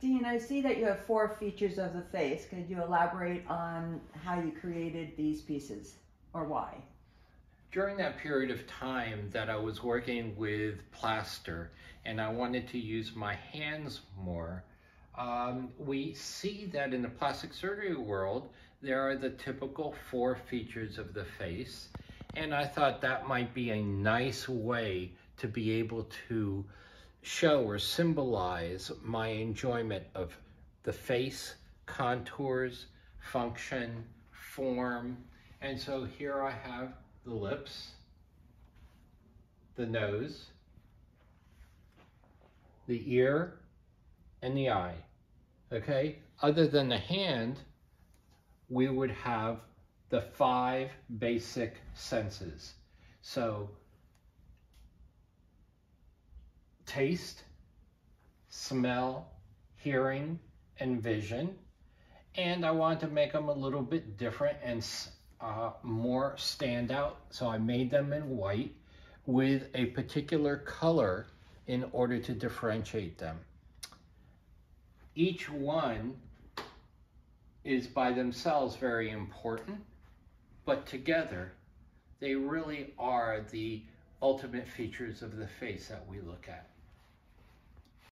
Dean, I see that you have 4 features of the face. Could you elaborate on how you created these pieces, or why? During that period of time that I was working with plaster and I wanted to use my hands more, we see that in the plastic surgery world, there are the typical 4 features of the face. And I thought that might be a nice way to be able to show or symbolize my enjoyment of the face, contours, function, form. And so here I have the lips, the nose, the ear, and the eye. Okay? Other than the hand, we would have the 5 basic senses. So, taste, smell, hearing, and vision. And I wanted to make them a little bit different and more standout. So I made them in white with a particular color in order to differentiate them. Each one is by themselves very important, but together they really are the ultimate features of the face that we look at.